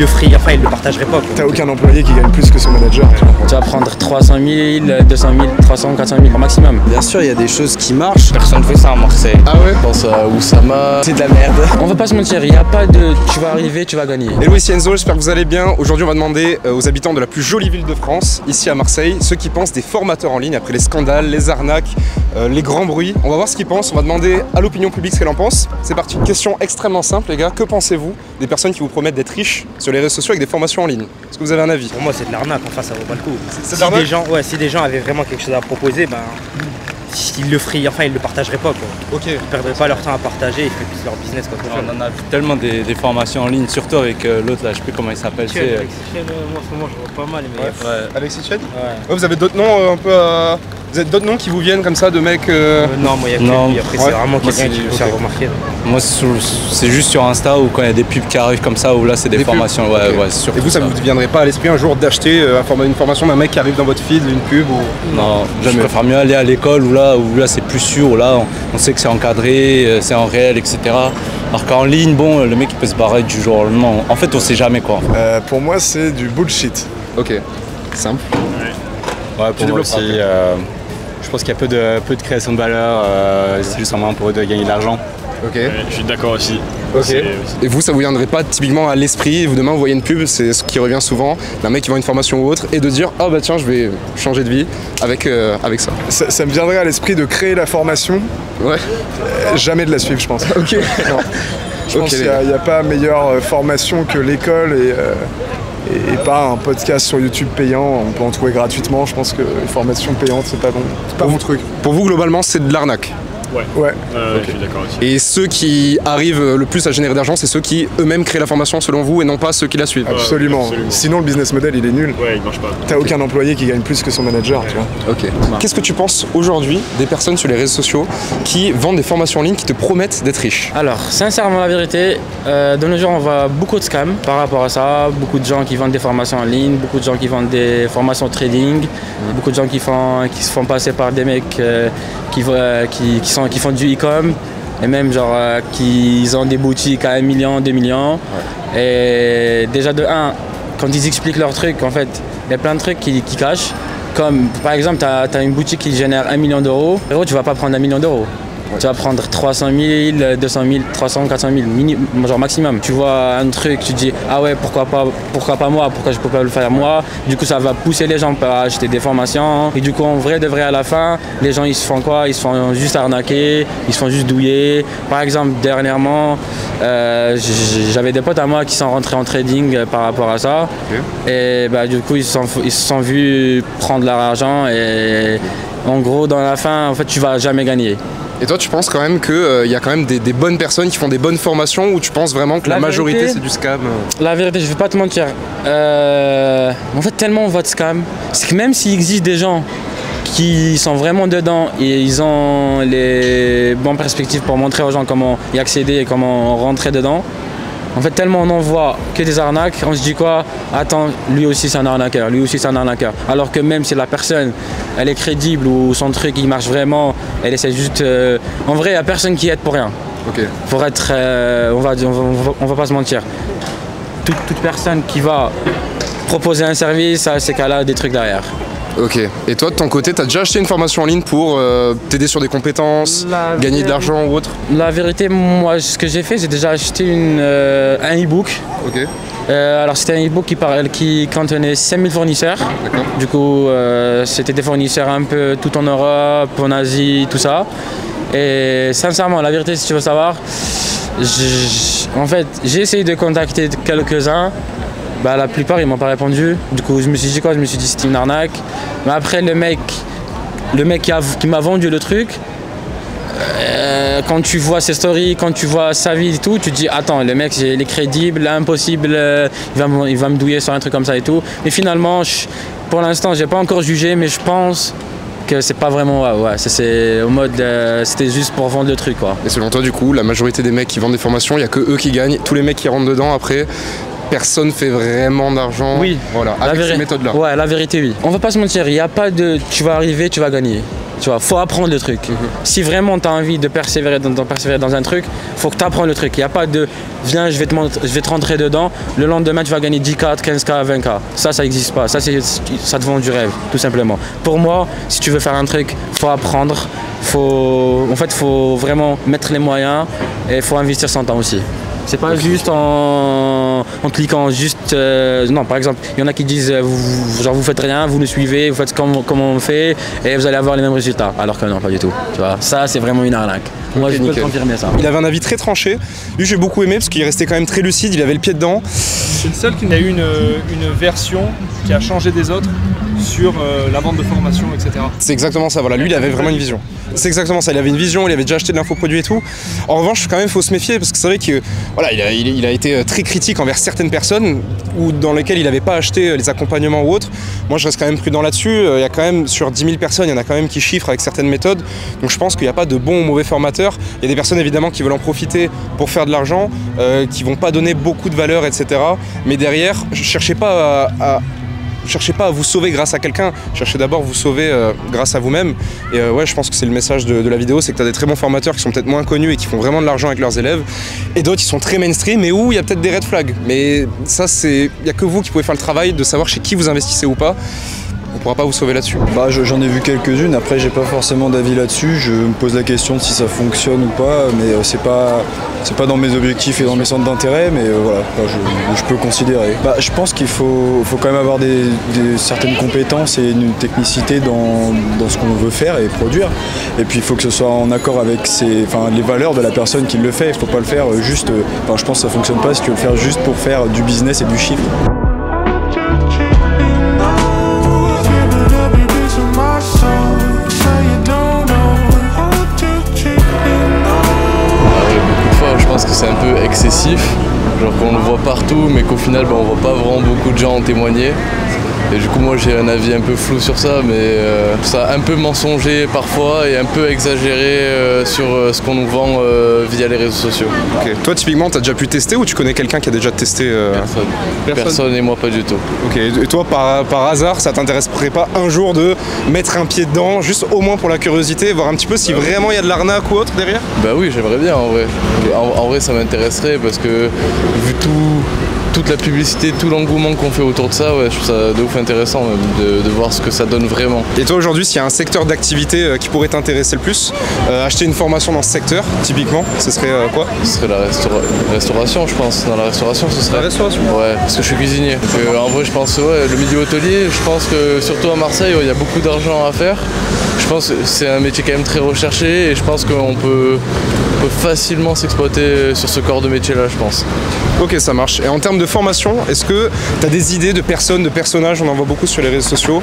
le ferait, enfin il le partagerait pas. T'as aucun employé qui gagne plus que son manager. Tu vas prendre 300 000, 200 000, 300, 400 000 au maximum. Bien sûr, il y a des choses qui marchent. Personne ne fait ça à Marseille. Ah ouais? Je pense à Oussama. C'est de la merde. On va pas se mentir, il n'y a pas de tu vas arriver, tu vas gagner. Hello, ici Enzo, j'espère que vous allez bien. Aujourd'hui, on va demander aux habitants de la plus jolie ville de France, ici à Marseille, ceux qui pensent des formateurs en ligne après les scandales, les arnaques, les grands bruits. On va voir ce qu'ils pensent, on va demander à l'opinion publique ce qu'elle en pense. C'est parti. Question extrêmement simple, les gars. Que pensez-vous des personnes qui vous promettent d'être riches sur les réseaux sociaux avec des formations en ligne? Est-ce que vous avez un avis? Pour moi, c'est de l'arnaque, enfin ça vaut pas le coup. C'est de l'arnaque? Si des gens avaient vraiment quelque chose à proposer, ben ils le feraient, enfin ils le partageraient pas quoi. Ok. Ils perdraient pas leur temps à partager, ils feraient plus leur business quoi. On en a vu tellement des formations en ligne, surtout avec l'autre là, je sais plus comment il s'appelle. Moi en ce moment je vois pas mal, mais Ouais. Alexis Chen? ouais. Vous avez d'autres noms un peu à... Vous avez d'autres noms qui vous viennent comme ça de mecs Non, moi il y a que lui, après c'est vraiment quelqu'un qui veut se faire remarquer. Moi c'est juste sur Insta ou quand il y a des pubs qui arrivent comme ça où là c'est des formations. pubs. Ouais, Ok. ouais, surtout Et vous, ça vous viendrait pas à l'esprit un jour d'acheter une formation d'un mec qui arrive dans votre feed, une pub ou... Non, jamais. je préfère mieux aller à l'école où là c'est plus sûr, où là on sait que c'est encadré, c'est en réel, etc. Alors qu'en ligne, bon, le mec il peut se barrer du jour au lendemain. En fait, on sait jamais quoi. Pour moi, c'est du bullshit. Ok, simple. Ouais, pour moi aussi, je pense qu'il y a peu de création de valeur, c'est juste un moyen pour eux de gagner de l'argent. Ok. Je suis d'accord aussi. Ok. Et vous, ça vous viendrait pas typiquement à l'esprit, vous demain vous voyez une pub, c'est ce qui revient souvent, d'un mec qui vend une formation ou autre, et de dire oh bah tiens je vais changer de vie avec ça. Ça me viendrait à l'esprit de créer la formation, Ouais. jamais de la suivre je pense. Ok. Non. Je pense Ok. qu'il n'y a pas meilleure formation que l'école et pas un podcast sur YouTube payant, on peut en trouver gratuitement. Je pense que les formations payantes c'est pas bon. C'est pas mon truc. Pour vous globalement c'est de l'arnaque. Ouais. Je suis d'accord aussi. Et ceux qui arrivent le plus à générer d'argent, c'est ceux qui eux-mêmes créent la formation selon vous et non pas ceux qui la suivent. Absolument. absolument. Sinon le business model il est nul. Ouais, il marche pas. T'as aucun employé qui gagne plus que son manager, tu vois. Ok. Qu'est-ce que tu penses aujourd'hui des personnes sur les réseaux sociaux qui vendent des formations en ligne qui te promettent d'être riches? Alors, sincèrement, la vérité, de nos jours, on voit beaucoup de scams par rapport à ça. Beaucoup de gens qui vendent des formations en ligne, beaucoup de gens qui vendent des formations trading, beaucoup de gens qui se font passer par des mecs qui font du e-com et même genre qui ont des boutiques à 1 million, 2 millions. Et déjà de 1, quand ils expliquent leurs trucs, en fait, il y a plein de trucs qui cachent. Comme par exemple, tu as une boutique qui génère 1 million d'euros. Frérot, tu vas pas prendre 1 million d'euros. Tu vas prendre 300 000, 200 000, 300, 400 000, genre maximum. Tu vois un truc, tu dis ah ouais, pourquoi pas moi, pourquoi je peux pas le faire moi. Du coup, ça va pousser les gens à acheter des formations. Et du coup, en vrai de vrai, à la fin, les gens ils se font quoi? Ils se font juste arnaquer, ils se font juste douiller. Par exemple, dernièrement, j'avais des potes à moi qui sont rentrés en trading par rapport à ça. Et bah, du coup, ils se sont vus prendre leur argent. Et en gros, dans la fin, en fait, tu vas jamais gagner. Et toi, tu penses quand même qu'il y a quand même des bonnes personnes qui font des bonnes formations ou tu penses vraiment que la majorité c'est du scam? La vérité, je vais pas te mentir. En fait, tellement on voit de scam, c'est que même s'il existe des gens qui sont vraiment dedans et ils ont les bonnes perspectives pour montrer aux gens comment y accéder et comment rentrer dedans, en fait, tellement on en voit que des arnaques, on se dit quoi? Attends, lui aussi c'est un arnaqueur, lui aussi c'est un arnaqueur. Alors que même si la personne, elle est crédible ou son truc il marche vraiment, elle essaie juste... En vrai, il n'y a personne qui aide pour rien. Ok. Pour être... on va pas se mentir. Toute personne qui va proposer un service, c'est qu'elle a des trucs derrière. Ok. Et toi, de ton côté, t'as déjà acheté une formation en ligne pour t'aider sur des compétences, gagner de l'argent ou autre? La vérité, moi, ce que j'ai fait, j'ai déjà acheté un e-book. Ok. Alors, c'était un e-book qui contenait 5000 fournisseurs. D'accord. Du coup, c'était des fournisseurs un peu tout en Europe, en Asie, tout ça. Et sincèrement, la vérité, si tu veux savoir, en fait, j'ai essayé de contacter quelques-uns. Bah, la plupart ils m'ont pas répondu. Du coup je me suis dit quoi? Je me suis dit c'était une arnaque. Mais après le mec qui m'a vendu le truc, quand tu vois ses stories, quand tu vois sa vie et tout, tu te dis attends, le mec il est crédible, impossible, il va me douiller sur un truc comme ça et tout. Mais finalement, pour l'instant j'ai pas encore jugé, mais je pense que c'est pas vraiment c'est au mode c'était juste pour vendre le truc quoi. Et selon toi du coup, la majorité des mecs qui vendent des formations, il y a que eux qui gagnent, tous les mecs qui rentrent dedans après, personne fait vraiment d'argent. Oui, voilà, avec ces méthodes-là. Ouais, la vérité, oui. On va pas se mentir, il n'y a pas de tu vas arriver, tu vas gagner. Tu vois, faut apprendre le truc. Si vraiment tu as envie de persévérer dans un truc, faut que tu apprennes le truc. Il n'y a pas de viens, je vais te rentrer dedans, le lendemain tu vas gagner 10K, 15K, 20K. Ça n'existe pas. Ça te vend du rêve, tout simplement. Pour moi, si tu veux faire un truc, faut apprendre. Faut vraiment mettre les moyens et il faut investir son temps aussi. C'est pas juste en cliquant juste... non, par exemple, il y en a qui disent vous faites rien, vous nous suivez, vous faites comme on fait et vous allez avoir les mêmes résultats. Alors que non, pas du tout. Tu vois, ça, c'est vraiment une arnaque. Moi, je peux te confirmer ça. Il avait un avis très tranché. Lui, j'ai beaucoup aimé parce qu'il restait quand même très lucide, il avait le pied dedans. C'est le seul qui a eu une version qui a changé des autres sur la vente de formation, etc. C'est exactement ça, voilà. Lui, il avait vraiment une vision. C'est exactement ça, il avait une vision, il avait déjà acheté de l'infoproduit et tout. En revanche, quand même, il faut se méfier parce que c'est vrai que voilà, il a été très critique envers certaines personnes ou dans lesquelles il n'avait pas acheté les accompagnements ou autres. Moi, je reste quand même prudent là-dessus. Il y a quand même, sur 10 000 personnes, il y en a quand même qui chiffrent avec certaines méthodes. Donc je pense qu'il n'y a pas de bons ou mauvais formateurs. Il y a des personnes évidemment qui veulent en profiter pour faire de l'argent, qui vont pas donner beaucoup de valeur, etc. Mais derrière, cherchez pas à vous sauver grâce à quelqu'un, cherchez d'abord à vous sauver grâce à vous-même. Et ouais, je pense que c'est le message de la vidéo, c'est que tu as des très bons formateurs qui sont peut-être moins connus et qui font vraiment de l'argent avec leurs élèves, et d'autres qui sont très mainstream et où il y a peut-être des red flags. Mais ça, il n'y a que vous qui pouvez faire le travail de savoir chez qui vous investissez ou pas. On ne pourra pas vous sauver là-dessus. Bah, j'en ai vu quelques-unes, après j'ai pas forcément d'avis là-dessus, je me pose la question de si ça fonctionne ou pas, mais c'est pas dans mes objectifs et dans mes centres d'intérêt, mais voilà, je peux considérer. Bah, je pense qu'il faut quand même avoir certaines compétences et une technicité dans ce qu'on veut faire et produire, et puis il faut que ce soit en accord avec les valeurs de la personne qui le fait, il faut pas le faire juste, je pense que ça fonctionne pas si tu veux le faire juste pour faire du business et du chiffre. Je pense que c'est un peu excessif, genre qu'on le voit partout mais qu'au final on voit pas vraiment beaucoup de gens en témoigner. Et du coup moi j'ai un avis un peu flou sur ça, mais ça un peu mensonger parfois et un peu exagéré sur ce qu'on nous vend via les réseaux sociaux. Ok. Toi typiquement tu as déjà pu tester ou tu connais quelqu'un qui a déjà testé Personne et moi pas du tout. Ok, et toi par hasard ça t'intéresserait pas un jour de mettre un pied dedans, juste au moins pour la curiosité, voir un petit peu si vraiment il y a de l'arnaque ou autre derrière? Bah oui, j'aimerais bien en vrai. En vrai ça m'intéresserait parce que vu toute la publicité, tout l'engouement qu'on fait autour de ça, ouais, je trouve ça de ouf intéressant même, de voir ce que ça donne vraiment. Et toi aujourd'hui, s'il y a un secteur d'activité qui pourrait t'intéresser le plus, acheter une formation dans ce secteur, typiquement, ce serait quoi? Ce serait la restauration, je pense. Dans la restauration, ce serait... La restauration? Ouais, parce que je suis cuisinier. Donc, en vrai, je pense, ouais, le milieu hôtelier, je pense que surtout à Marseille, il y a beaucoup d'argent à faire. Je pense que c'est un métier quand même très recherché et je pense qu'on peut facilement s'exploiter sur ce corps de métier-là, je pense. Ok, ça marche. Et en termes de formation, est-ce que tu as des idées de personnes, de personnages, on en voit beaucoup sur les réseaux sociaux,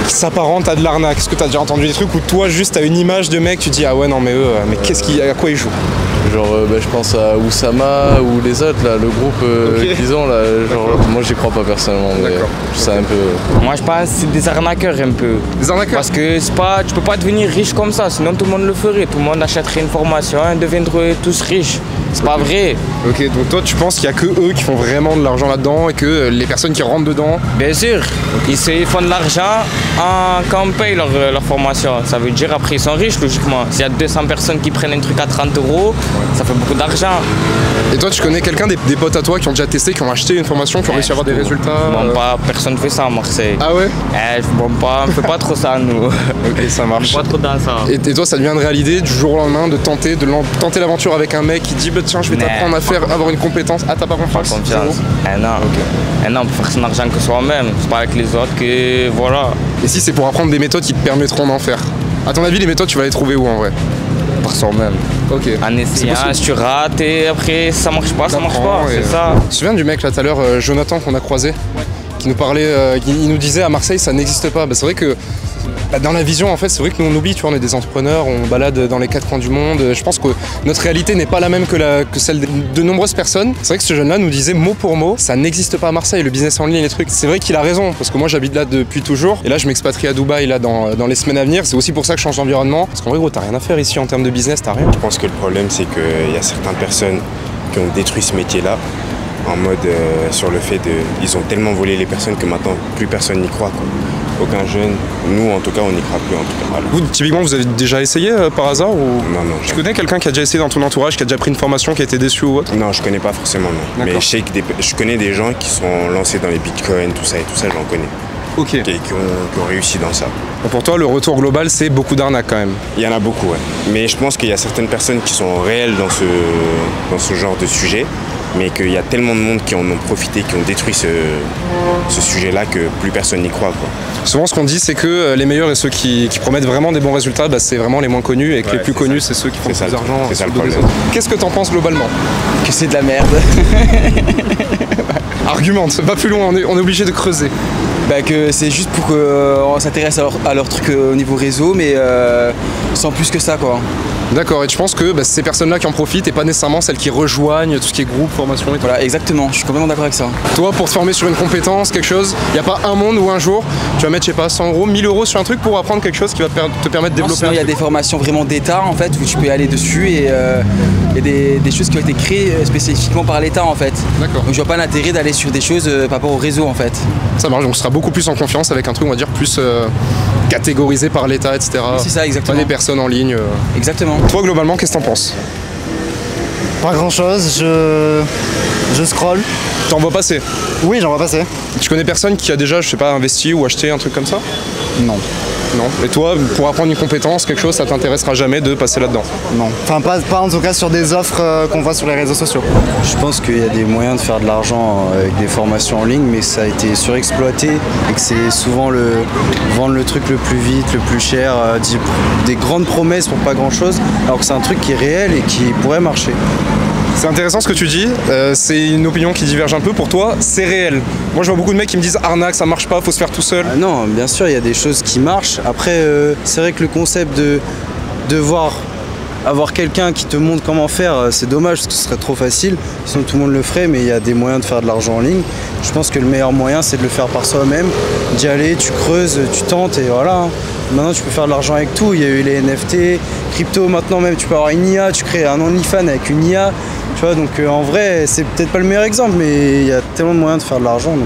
qui s'apparentent à de l'arnaque? Est-ce que tu as déjà entendu des trucs où toi, juste, tu as une image de mec, tu dis ah ouais, non, mais eux, mais à quoi ils jouent? Genre, je pense à Oussama ou les autres, là, le groupe qu'ils ont, là, genre, moi j'y crois pas personnellement, mais c'est un peu... Moi je pense que c'est des arnaqueurs un peu. Des arnaqueurs? Parce que tu peux pas devenir riche comme ça, sinon tout le monde le ferait, tout le monde achèterait une formation et deviendrait tous riches. C'est pas vrai. Ok, donc toi tu penses qu'il y a que eux qui font vraiment de l'argent là-dedans et que les personnes qui rentrent dedans... Bien sûr, ils font de l'argent quand on paye leur formation. Ça veut dire après ils sont riches logiquement. S'il y a 200 personnes qui prennent un truc à 30 €, ça fait beaucoup d'argent. Et toi tu connais quelqu'un, des potes à toi qui ont déjà testé, qui ont acheté une formation, qui ont réussi à avoir des résultats? Bon pas, personne ne fait ça à Marseille. Ah ouais? Bon pas, on fait pas trop ça nous. Ok, ça marche. Pas trop dans ça. Et toi ça deviendrait l'idée du jour au lendemain de tenter l'aventure avec un mec qui dit bah tiens je vais t'apprendre à avoir une compétence. Ah t'as pas confiance? Pas confiance. Non. Okay. Non, on peut faire son argent que soi-même, c'est pas avec les autres que voilà. Et si c'est pour apprendre des méthodes qui te permettront d'en faire? À ton avis les méthodes tu vas les trouver où en vrai? Par soi-même. Ok. En essayant, si tu rates et après ça marche pas, ça marche pas, c'est ça. Tu te souviens du mec là tout à l'heure, Jonathan qu'on a croisé, qui nous parlait, il nous disait à Marseille ça n'existe pas. Bah, c'est vrai que dans la vision en fait c'est vrai que nous on oublie, tu vois, on est des entrepreneurs, on balade dans les 4 coins du monde. Je pense que notre réalité n'est pas la même que celle de nombreuses personnes. C'est vrai que ce jeune là nous disait mot pour mot ça n'existe pas à Marseille, le business en ligne, les trucs. C'est vrai qu'il a raison parce que moi j'habite là depuis toujours et là je m'expatrie à Dubaï là dans les semaines à venir. C'est aussi pour ça que je change d'environnement parce qu'en vrai gros t'as rien à faire ici en termes de business, t'as rien. Je pense que le problème c'est qu'il y a certaines personnes qui ont détruit ce métier là en mode sur le fait de... Ils ont tellement volé les personnes que maintenant plus personne n'y croit quoi. aucun jeune. Nous, en tout cas, on n'y croit plus en tout cas. Voilà. Vous, typiquement, vous avez déjà essayé par hasard ou... Non. Tu connais quelqu'un qui a déjà essayé dans ton entourage, qui a déjà pris une formation, qui a été déçu ou autre? Non, je connais pas forcément, non. Mais je sais que je connais des gens qui sont lancés dans les bitcoins, tout ça, j'en connais. Ok. Et qui ont réussi dans ça. Donc pour toi, le retour global, c'est beaucoup d'arnaques quand même? Il y en a beaucoup, ouais. Mais je pense qu'il y a certaines personnes qui sont réelles dans ce genre de sujet, mais qu'il y a tellement de monde qui en ont profité, qui ont détruit ce sujet-là que plus personne n'y croit, quoi. Souvent, ce qu'on dit, c'est que les meilleurs et ceux qui promettent vraiment des bons résultats, c'est vraiment les moins connus, et que les plus connus, c'est ceux qui font le plus d'argent. C'est ça le problème. Qu'est-ce que t'en penses globalement? Que c'est de la merde. Argumente, va plus loin, on est obligé de creuser. Bah que c'est juste pour qu'on s'intéresse à leur truc au niveau réseau, mais sans plus que ça, quoi. D'accord, et tu penses que c'est ces personnes-là qui en profitent et pas nécessairement celles qui rejoignent tout ce qui est groupe, formation et tout? Voilà, exactement, je suis complètement d'accord avec ça. Toi, pour te former sur une compétence, quelque chose, il n'y a pas un monde où un jour, tu vas mettre, je sais pas, 100 €, 1000 € sur un truc pour apprendre quelque chose qui va te permettre de développer. Il y a des formations vraiment d'État, en fait, où tu peux aller dessus et il y a des choses qui ont été créées spécifiquement par l'État, en fait. D'accord. Donc je vois pas l'intérêt d'aller sur des choses par rapport au réseau, en fait. Ça marche, donc tu seras beaucoup plus en confiance avec un truc, on va dire, plus catégorisé par l'État, etc. Oui, c'est ça, exactement. Pas des personnes en ligne. Exactement. Toi, globalement, qu'est-ce que t'en penses? Pas grand chose, je scroll. T'en vois passer? Oui, j'en vois passer. Tu connais personne qui a déjà, je sais pas, investi ou acheté un truc comme ça? Non. Non. Et toi, pour apprendre une compétence, quelque chose, ça t'intéressera jamais de passer là-dedans? Non. Enfin, pas en tout cas sur des offres qu'on voit sur les réseaux sociaux. Je pense qu'il y a des moyens de faire de l'argent avec des formations en ligne, mais ça a été surexploité et que c'est souvent vendre le truc le plus vite, le plus cher, des grandes promesses pour pas grand-chose, alors que c'est un truc qui est réel et qui pourrait marcher. C'est intéressant ce que tu dis, c'est une opinion qui diverge un peu. Pour toi, c'est réel. Moi, je vois beaucoup de mecs qui me disent arnaque, ça marche pas, faut se faire tout seul. Non, bien sûr, il y a des choses qui marchent. Après, c'est vrai que le concept de devoir avoir quelqu'un qui te montre comment faire, c'est dommage parce que ce serait trop facile. Sinon, tout le monde le ferait, mais il y a des moyens de faire de l'argent en ligne. Je pense que le meilleur moyen, c'est de le faire par soi-même, d'y aller, tu creuses, tu tentes et voilà. Maintenant, tu peux faire de l'argent avec tout. Il y a eu les NFT, crypto, maintenant même, tu peux avoir une IA, tu crées un OnlyFans avec une IA. Tu vois, donc en vrai, c'est peut-être pas le meilleur exemple, mais il y a tellement de moyens de faire de l'argent.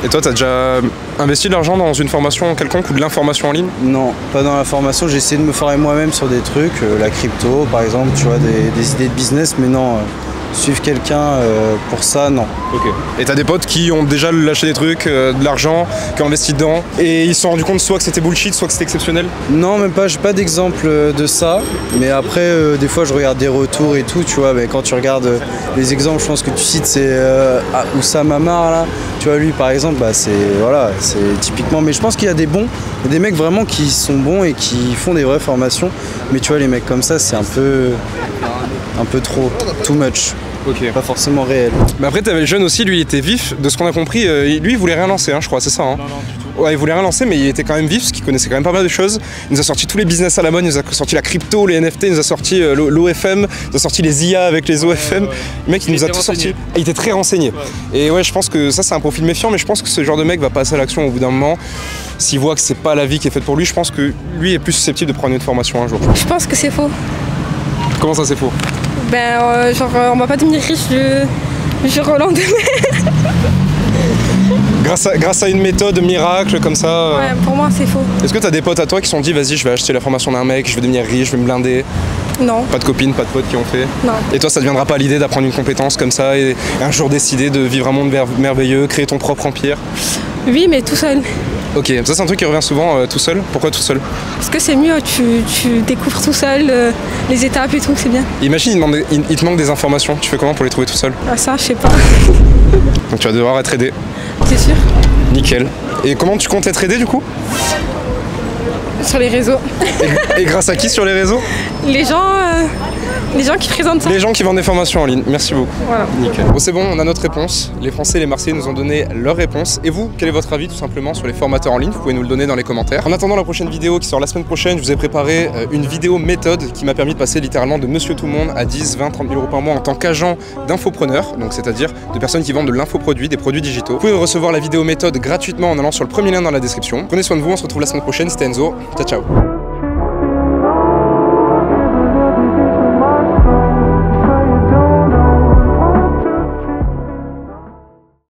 Et toi, t'as déjà investi de l'argent dans une formation quelconque ou de l'information en ligne? Non, pas dans la formation. J'ai essayé de me former moi-même sur des trucs, la crypto par exemple, tu vois, des idées de business, mais non, suivre quelqu'un pour ça, non. Ok. Et t'as des potes qui ont déjà lâché des trucs, de l'argent, qui ont investi dedans, et ils se sont rendus compte soit que c'était bullshit, soit que c'était exceptionnel? Non, même pas, j'ai pas d'exemple de ça, mais après, des fois je regarde des retours et tout, tu vois, mais quand tu regardes les exemples, je pense que tu cites, c'est Oussam Amar, là, tu vois, lui par exemple, c'est typiquement, mais je pense qu'il y a des bons, il y a des mecs vraiment qui sont bons et qui font des vraies formations, mais tu vois, les mecs comme ça, c'est un peu trop, too much. Ok. Pas forcément réel. Mais après, t'avais le jeune aussi, lui il était vif, de ce qu'on a compris, lui il voulait rien lancer, je crois, c'est ça? Non, du tout. Ouais, il voulait rien lancer, mais il était quand même vif, parce qu'il connaissait quand même pas mal de choses. Il nous a sorti tous les business à la mode, il nous a sorti la crypto, les NFT, il nous a sorti l'OFM, il nous a sorti les IA avec les OFM. Le mec, il nous a tout sorti. Il était très renseigné. Ouais. Et ouais, je pense que ça, c'est un profil méfiant, mais je pense que ce genre de mec va passer à l'action au bout d'un moment. S'il voit que c'est pas la vie qui est faite pour lui, je pense que lui est plus susceptible de prendre une formation un jour. Je pense que c'est faux. Comment ça, c'est faux? On va pas devenir riche du jour au lendemain. Grâce à une méthode miracle comme ça. Ouais, pour moi c'est faux. Est-ce que t'as des potes à toi qui se sont dit vas-y, je vais acheter la formation d'un mec, je vais devenir riche, je vais me blinder? Non. Pas de copines, pas de potes qui ont fait? Non. Et toi, ça te viendra pas l'idée d'apprendre une compétence comme ça et un jour décider de vivre un monde merveilleux, créer ton propre empire? Oui, mais tout seul. Ok, ça c'est un truc qui revient souvent, tout seul. Pourquoi tout seul? Parce que c'est mieux, tu découvres tout seul les étapes et tout, c'est bien. Imagine, il te manque des informations, tu fais comment pour les trouver tout seul? Ah ça, je sais pas. Donc tu vas devoir être aidé. C'est sûr. Nickel. Et comment tu comptes être aidé du coup? Sur les réseaux. Et grâce à qui sur les réseaux? Les gens qui présentent ça. Les gens qui vendent des formations en ligne. Merci beaucoup. Voilà. Nickel. Bon, c'est bon, on a notre réponse. Les Français et les Marseillais nous ont donné leur réponse. Et vous, quel est votre avis tout simplement sur les formateurs en ligne? Vous pouvez nous le donner dans les commentaires. En attendant la prochaine vidéo qui sort la semaine prochaine, je vous ai préparé une vidéo méthode qui m'a permis de passer littéralement de Monsieur Tout le Monde à 10, 20, 30 000 € par mois en tant qu'agent d'infopreneur. Donc c'est-à-dire de personnes qui vendent de l'infoproduit, des produits digitaux. Vous pouvez recevoir la vidéo méthode gratuitement en allant sur le premier lien dans la description. Prenez soin de vous, on se retrouve la semaine prochaine. C'était Enzo. Ciao, ciao.